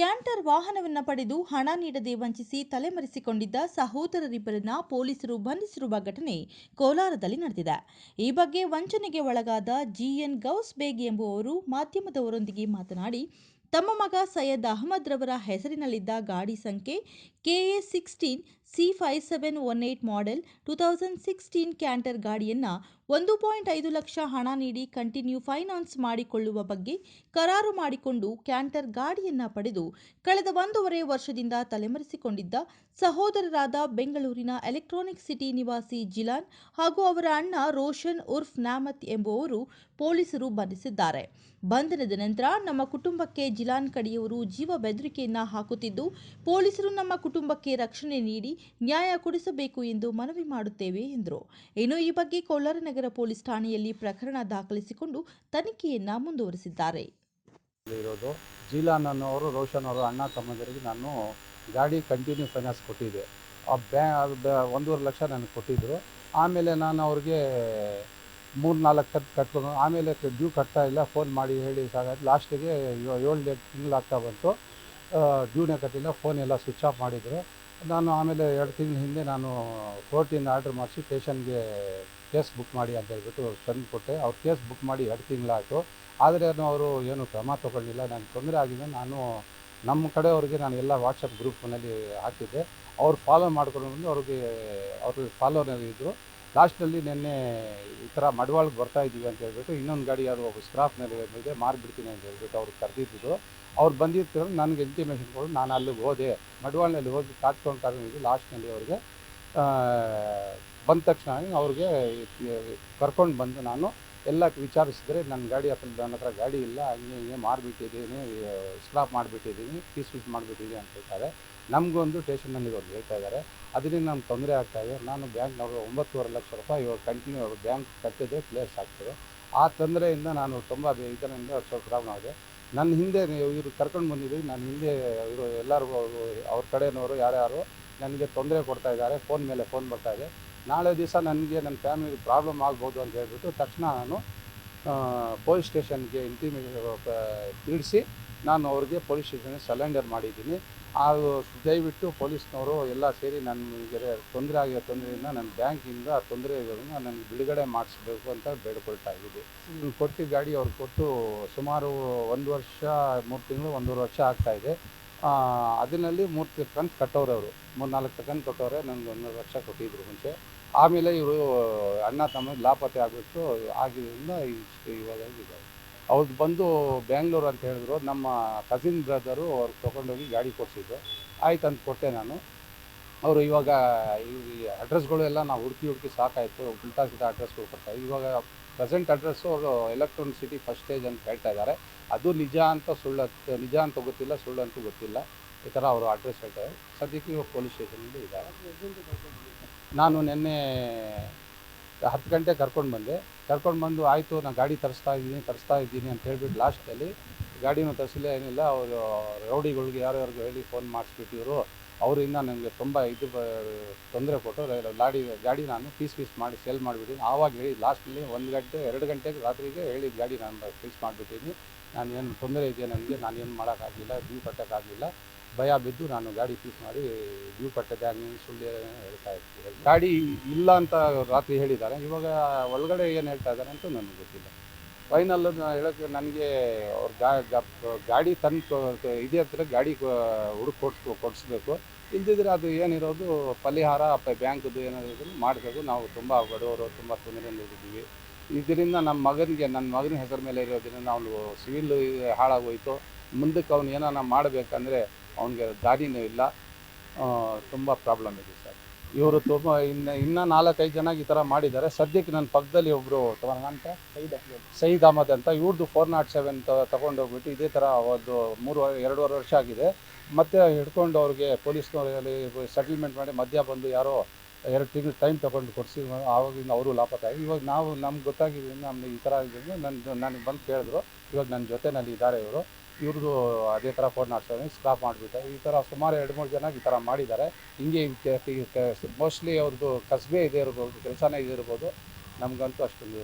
Canter ವಾಹನವನ್ನು ಪಡೆದು ಹಣ ನೀಡದೆ ವಂಚಿಸಿ ತಲೆಮರೆಸಿಕೊಂಡಿದ್ದ ಸಹೋದರರಿಬ್ಬರನ್ನ ಪೊಲೀಸರು ಬಂಧಿಸಿರುವ ಘಟನೆ ಕೋಲಾರದಲ್ಲಿ ನಡೆದಿದೆ. ಈ ಬಗ್ಗೆ ವಂಚನೆಗೆ ಒಳಗಾದ ಜಿಎನ್ ಗೌಸ್ ಬೇಗ್ ಎಂಬುವವರು ಮಾಧ್ಯಮದವರೊಂದಿಗೆ ಮಾತನಾಡಿ, ತಮ್ಮ ಮಗ ಸೈಯದ್ ಅಹಮದ್ ರವರ ಹೆಸರಿನಲ್ಲಿದ್ದ ಗಾಡಿ ಸಂಖ್ಯೆ KA16 C5718 ಮಾಡೆಲ್ 2016 ಕ್ಯಾಂಟರ್ ಗಾಡಿಯನ್ನು 1.5 ಲಕ್ಷ ಹಣ ನೀಡಿ ಕಂಟಿನ್ಯೂ ಫೈನಾನ್ಸ್ ಮಾಡಿಕೊಳ್ಳುವ ಬಗ್ಗೆ ಕರಾರು ಮಾಡಿಕೊಂಡು ಕ್ಯಾಂಟರ್ ಗಾಡಿಯನ್ನು ಪಡೆದು ಕಳೆದ 1.5 ವರ್ಷದಿಂದ ತಲೆಮರೆಸಿಕೊಂಡಿದ್ದ ಸಹೋದರರಾದ ಬೆಂಗಳೂರಿನ ಎಲೆಕ್ಟ್ರಾನಿಕ್ ಸಿಟಿ ನಿವಾಸಿ ಜಿಲಾನ್ ಹಾಗೂ ಅವರ ಅಣ್ಣ ರೋಷನ್ ಉರ್ಫ್ ನ್ಯಾಮತ್ ಎಂಬುವವರು ಪೊಲೀಸರು ಬಂಧಿಸಿದ್ದಾರೆ. ಬಂಧನದ ನಂತರ ನಮ್ಮ ಕುಟುಂಬಕ್ಕೆ ಜಿಲಾನ್ ಕಡೆಯವರು ಜೀವ ಬೆದರಿಕೆಯನ್ನ ಹಾಕುತ್ತಿದ್ದು, ಪೊಲೀಸರು ನಮ್ಮ ಕುಟುಂಬಕ್ಕೆ ರಕ್ಷಣೆ ನೀಡಿ ನ್ಯಾಯ ಕೊಡಿಸಬೇಕು ಎಂದು ಮನವಿ ಮಾಡುತ್ತೇವೆ ಎಂದರು. ಇನ್ನು ಈ ಬಗ್ಗೆ ಕೋಲಾರ ನಗರ ಪೊಲೀಸ್ ಠಾಣೆಯಲ್ಲಿ ಪ್ರಕರಣ ದಾಖಲಿಸಿಕೊಂಡು ತನಿಖೆಯನ್ನ ಮುಂದುವರಿಸಿದ್ದಾರೆ. ಜಿಲಾನ್ ಅನ್ನೋರು ರೋಷನ್ ಅವರು ಅಣ್ಣ ತಮ್ಮಂದರಿಗೆ ನಾನು ಗಾಡಿ ಕಂಟಿನ್ಯೂ ಫೈನಾನ್ಸ್ ಕೊಟ್ಟಿದ್ದೆ. ಆ 1.5 ಲಕ್ಷ ನನಗೆ ಕೊಟ್ಟಿದ್ದರು. ಆಮೇಲೆ ನಾನು ಅವ್ರಿಗೆ 3-4 ಕಂತು ಕಟ್ಕೊಂಡು ಆಮೇಲೆ ಡ್ಯೂ ಕಟ್ತಾ ಇಲ್ಲ, ಫೋನ್ ಮಾಡಿ ಹೇಳಿ ಸಾಕಾಯ್ತು. ಲಾಸ್ಟಿಗೆ 7 ತಿಂಗಳಾಗ್ತಾ ಬಂತು, ಡ್ಯೂನೇ ಕಟ್ಟಿಲ್ಲ, ಫೋನ್ ಎಲ್ಲ ಸ್ವಿಚ್ ಆಫ್ ಮಾಡಿದರು. ನಾನು ಆಮೇಲೆ 2 ತಿಂಗಳ ಹಿಂದೆ ನಾನು ಕೋರ್ಟಿಂದ ಆರ್ಡ್ರ್ ಮಾಡಿಸಿ ಸ್ಟೇಷನ್ಗೆ ಕೇಸ್ ಬುಕ್ ಮಾಡಿ ಅಂತ ಹೇಳ್ಬಿಟ್ಟು ತಂದು ಕೊಟ್ಟೆ. ಅವ್ರು ಕೇಸ್ ಬುಕ್ ಮಾಡಿ 2 ತಿಂಗಳಾಯಿತು. ಆದರೆ ಅವರು ಏನು ಕ್ರಮ ತೊಗೊಂಡಿಲ್ಲ. ನನಗೆ ತೊಂದರೆ ಆಗಿದೆ. ನಾನು ನಮ್ಮ ಕಡೆಯವ್ರಿಗೆ ನಾನು ಎಲ್ಲ ವಾಟ್ಸಪ್ ಗ್ರೂಪ್ನಲ್ಲಿ ಹಾಕಿದ್ದೆ. ಅವ್ರು ಫಾಲೋ ಮಾಡ್ಕೊಂಡು ಬಂದು ಅವ್ರಿಗೆ ಫಾಲೋನಲ್ಲಿ ಇದ್ದರು. ಲಾಸ್ಟಲ್ಲಿ ನಿನ್ನೆ ಈ ಥರ ಮಡವಾಳ್ಗೆ ಬರ್ತಾಯಿದ್ದೀವಿ ಅಂತ ಹೇಳ್ಬಿಟ್ಟು ಇನ್ನೊಂದು ಗಾಡಿ ಯಾರು ಸ್ಕ್ರಾಪ್ನಲ್ಲಿ ಇದೆ ಮಾರಿಬಿಡ್ತೀನಿ ಅಂತ ಹೇಳ್ಬಿಟ್ಟು ಅವ್ರು ಕರೆದಿದ್ದು. ಅವ್ರು ಬಂದಿರ್ತಾರೆ, ನನಗೆ ಇಂಟಿಮೇಷನ್ ಕೊಡು. ನಾನು ಅಲ್ಲಿಗೆ ಹೋದೆ, ಮಡವಾಳ್ನಲ್ಲಿ ಹೋಗಿ ಕಾತ್ಕೊಂಡು ಲಾಸ್ಟ್ನಲ್ಲಿ ಅವ್ರಿಗೆ ಬಂದ ತಕ್ಷಣ ಅವ್ರಿಗೆ ಕರ್ಕೊಂಡು ಬಂದು ನಾನು ಎಲ್ಲ ವಿಚಾರಿಸಿದ್ರೆ ನನ್ನ ಗಾಡಿ ನನ್ನ ಹತ್ರ ಗಾಡಿ ಇಲ್ಲ, ಹಿಂಗೆ ಮಾರಿಬಿಟ್ಟಿದ್ದೀನಿ, ಸ್ಕ್ರಾಪ್ ಮಾಡಿಬಿಟ್ಟಿದ್ದೀನಿ, ಪೀಸ್ ಮಾಡಿಬಿಟ್ಟಿದ್ದೀನಿ ಅಂತ ಹೇಳ್ತಾರೆ. ನಮಗೊಂದು ಸ್ಟೇಷನ್ನಲ್ಲಿ ಅವ್ರು ಹೇಳ್ತಾ ಇದ್ದಾರೆ. ಅದರಿಂದ ನಮ್ಗೆ ತೊಂದರೆ ಆಗ್ತಾಯಿದೆ. ನಾನು ಬ್ಯಾಂಕ್ನವರು 9.5 ಲಕ್ಷ ರೂಪಾಯಿ ಇವಾಗ ಕಂಟಿನ್ಯೂ ಅವರು ಬ್ಯಾಂಕ್ ಕಟ್ಟಿದ್ರೆ ಕ್ಲಿಯರ್ಸ್ ಆಗ್ತದೆ. ಆ ತೊಂದರೆಯಿಂದ ನಾನು ತುಂಬ ಇದರಿಂದ ಸ್ವಲ್ಪ ಪ್ರಾಬ್ಲಮ್ ಆಗಿದೆ. ನನ್ನ ಹಿಂದೆ ಇವರು ಕರ್ಕೊಂಡು ಬಂದಿದ್ದೀವಿ. ನನ್ನ ಹಿಂದೆ ಇವರು ಎಲ್ಲರಿಗೂ ಅವ್ರ ಕಡೆಯವರು ಯಾರ್ಯಾರು ನನಗೆ ತೊಂದರೆ ಕೊಡ್ತಾ ಇದ್ದಾರೆ. ಫೋನ್ ಮೇಲೆ ಫೋನ್ ಬರ್ತಾಯಿದೆ. ನಾಳೆ ದಿವಸ ನನಗೆ ನನ್ನ ಫ್ಯಾಮಿಲಿಗೆ ಪ್ರಾಬ್ಲಮ್ ಆಗ್ಬೋದು ಅಂತ ಹೇಳ್ಬಿಟ್ಟು ತಕ್ಷಣ ನಾನು ಪೊಲೀಸ್ ಸ್ಟೇಷನ್ಗೆ ತಿಳಿಸಿ ನಾನು ಅವ್ರಿಗೆ ಪೊಲೀಸ್ ಸ್ಟೇಷನ್ಗೆ ಸರೆಂಡರ್ ಮಾಡಿದ್ದೀನಿ. ಅದು ದಯವಿಟ್ಟು ಪೊಲೀಸ್ನವರು ಎಲ್ಲ ಸೇರಿ ನನಗೆ ತೊಂದರೆ ಆಗಿರೋ ತೊಂದರೆಯಿಂದ ನನ್ನ ಬ್ಯಾಂಕಿಂದ ತೊಂದರೆ ಇರೋದನ್ನು ನನಗೆ ಬಿಡುಗಡೆ ಮಾಡಿಸ್ಬೇಕು ಅಂತ ಬೇಡ್ಕೊಳ್ತಾ ಇದ್ದೀವಿ. ಕೊಟ್ಟು ಗಾಡಿ ಅವ್ರು ಕೊಟ್ಟು ಸುಮಾರು 1 ವರ್ಷ 3 ತಿಂಗಳು 1.5 ವರ್ಷ ಆಗ್ತಾಯಿದೆ. ಅದರಲ್ಲಿ 3 ಕಂತು ಕಟ್ಟೋರು, ಅವರು 3-4 ಕಂತು ಕೊಟ್ಟವ್ರೆ. ನನಗೆ 1 ಲಕ್ಷ ಕೊಟ್ಟಿದ್ರು ಮುಂಚೆ. ಆಮೇಲೆ ಇವರು ಅಣ್ಣ ತಮ್ಮ ಲಾಪತ್ತೆ ಆಗಿಬಿಟ್ಟು ಆಗಿದ್ದರಿಂದ ಇವಾಗ ಇದ್ದಾರೆ. ಅವ್ರು ಬಂದು ಬ್ಯಾಂಗ್ಳೂರು ಅಂತ ಹೇಳಿದ್ರು. ನಮ್ಮ ಕಸಿನ್ ಬ್ರದರು ಅವ್ರು ತೊಗೊಂಡೋಗಿ ಗಾಡಿ ಕೊಡಿಸಿದ್ರು. ಆಯ್ತು ಅಂತ ಕೊಟ್ಟೆ ನಾನು. ಅವರು ಇವಾಗ ಈ ಅಡ್ರೆಸ್ಗಳು ಎಲ್ಲ ನಾವು ಹುಡುಕಿ ಸಾಕಾಯಿತು. ಉಲ್ಟಾ ಅಡ್ರೆಸ್ಗಳು ಕೊಡ್ತಾರೆ. ಇವಾಗ ಪ್ರೆಸೆಂಟ್ ಅಡ್ರೆಸ್ಸು ಅವರು ಎಲೆಕ್ಟ್ರಾನಿಕ್ ಸಿಟಿ ಫಸ್ಟ್ ಸ್ಟೇಜ್ ಅಂತ ಹೇಳ್ತಾ ಇದ್ದಾರೆ. ಅದು ನಿಜ ಅಂತ ಗೊತ್ತಿಲ್ಲ, ಸುಳ್ಳು ಅಂತೂ ಗೊತ್ತಿಲ್ಲ. ಈ ಥರ ಅವರು ಅಡ್ರೆಸ್ ಹೇಳ್ತಾರೆ. ಸದ್ಯಕ್ಕೆ ಇವಾಗ ಪೊಲೀಸ್ ಸ್ಟೇಷನಲ್ಲಿ ಇದ್ದಾರೆ. ನಾನು ನಿನ್ನೆ 10 ಗಂಟೆ ಕರ್ಕೊಂಡು ಬಂದು ಆಯಿತು ನಾನು ಗಾಡಿ ತರಿಸ್ತಾ ಇದ್ದೀನಿ ಅಂತ ಹೇಳ್ಬಿಟ್ಟು ಲಾಸ್ಟಲ್ಲಿ ಗಾಡಿನೂ ತರಿಸಿಲ್ಲ, ಏನಿಲ್ಲ. ಅವರು ರೌಡಿಗಳಿಗೆ ಯಾರ್ಯಾರಿಗೂ ಹೇಳಿ ಫೋನ್ ಮಾಡಿಸ್ಬಿಟ್ಟಿದ್ರು. ಅವರಿಂದ ನನಗೆ ತುಂಬ ತೊಂದರೆ ಕೊಟ್ಟು ಗಾಡಿ ನಾನು ಪೀಸ್ ಮಾಡಿ ಸೇಲ್ ಮಾಡಿಬಿಟ್ಟಿದ್ದೀನಿ. ಆವಾಗ ಹೇಳಿ ಲಾಸ್ಟಲ್ಲಿ 1 ಗಂಟೆ 2 ಗಂಟೆಗೆ ರಾತ್ರಿಗೆ ಹೇಳಿ ಗಾಡಿ ನಾನು ಪೀಸ್ ಮಾಡಿಬಿಟ್ಟಿದ್ದೀನಿ. ನಾನು ಏನು ತೊಂದರೆ ಇದೆಯಾ ನನಗೆ, ನಾನೇನು ಮಾಡೋಕ್ಕಾಗಲಿಲ್ಲ, ಡ್ಯೂ ಕಟ್ಟೋಕ್ಕಾಗಲಿಲ್ಲ. ಭಯ ಬಿದ್ದು ನಾನು ಗಾಡಿ ಪೀಸ್ ಮಾಡಿ ಡ್ಯೂ ಕಟ್ಟಿದ್ದೆ ಹಂಗೆ ಸುಳ್ಳು ಹೇಳ್ತಾ ಇರ್ತೀವಿ. ಗಾಡಿ ಇಲ್ಲ ಅಂತ ರಾತ್ರಿ ಹೇಳಿದ್ದಾರೆ. ಇವಾಗ ಒಳಗಡೆ ಏನು ಹೇಳ್ತಾ ಇದ್ದಾರೆ ಅಂತ ನನಗೆ ಗೊತ್ತಿಲ್ಲ. ಫೈನಲ್ ಹೇಳೋಕ್ಕೆ ನನಗೆ ಅವ್ರು ಗಾಡಿ ತಂದು ಇದೇ ಹತ್ರ ಗಾಡಿ ಕೊಡಿಸ್ಬೇಕು. ಇಲ್ದಿದ್ರೆ ಅದು ಏನಿರೋದು ಪರಿಹಾರ ಬ್ಯಾಂಕ್ದು ಏನಾದ್ರು ಮಾಡಬೇಕು. ನಾವು ತುಂಬ ಬಡವರು, ತುಂಬ ತೊಂದರೆಯಲ್ಲಿದ್ದೀವಿ. ಇದರಿಂದ ನನ್ನ ಮಗನ ಹೆಸರು ಮೇಲೆ ಇರೋದ್ರಿಂದ ಅವನು ಸಿವಿಲ್ ಹಾಳಾಗೋಯ್ತು. ಮುಂದಕ್ಕೆ ಅವ್ನು ಏನಾನ ಮಾಡಬೇಕಂದ್ರೆ ಅವನಿಗೆ ದಾರಿನೂ ಇಲ್ಲ. ತುಂಬ ಪ್ರಾಬ್ಲಮ್ ಇದೆ ಸರ್. ಇವರು ತುಂಬ ಇನ್ನೂ 4-5 ಜನ ಈ ಥರ ಮಾಡಿದ್ದಾರೆ. ಸದ್ಯಕ್ಕೆ ನನ್ನ ಪಕ್ಕದಲ್ಲಿ ಒಬ್ಬರು ಅಂತ ಸಯೀದ್ ಅಹಮದ್ ಅಂತ, ಇವ್ರದ್ದು 407 ತೊಗೊಂಡೋಗ್ಬಿಟ್ಟು ಇದೇ ಥರ ಒಂದು 2.5 ವರ್ಷ ಆಗಿದೆ. ಮತ್ತು ಹಿಡ್ಕೊಂಡು ಅವ್ರಿಗೆ ಪೊಲೀಸ್ನವರಲ್ಲಿ ಸೆಟಲ್ಮೆಂಟ್ ಮಾಡಿ ಮಧ್ಯ ಬಂದು ಯಾರೋ 2 ತಿಂಗಳು ಟೈಮ್ ತೊಗೊಂಡು ಕೊಡಿಸಿ ಆವಾಗಿಂದ ಅವರು ಲಾಪತ್ತಾಗಿ. ಇವಾಗ ನಮ್ಗೆ ಗೊತ್ತಾಗಿದೆ ನಮ್ಗೆ ಈ ಥರ ಆಗಿದ್ದು. ನನಗೆ ಬಂದು ಕೇಳಿದ್ರು. ಇವಾಗ ನನ್ನ ಜೊತೆನಲ್ಲಿ ಇದ್ದಾರೆ ಇವರು. ಇವ್ರದ್ದು ಅದೇ ಥರ 407 ಸ್ಕ್ರಾಪ್ ಮಾಡಿಬಿಟ್ಟು ಈ ಥರ ಸುಮಾರು 2-3 ಜನ ಈ ಥರ ಮಾಡಿದ್ದಾರೆ. ಹಿಂಗೆ ಮೋಸ್ಟ್ಲಿ ಅವ್ರದ್ದು ಕಸಬೆ ಇದೆ ಇರ್ಬೋದು, ಕೆಲಸನೇ ಇದೆ ಇರ್ಬೋದು. ನಮಗಂತೂ ಅಷ್ಟೊಂದು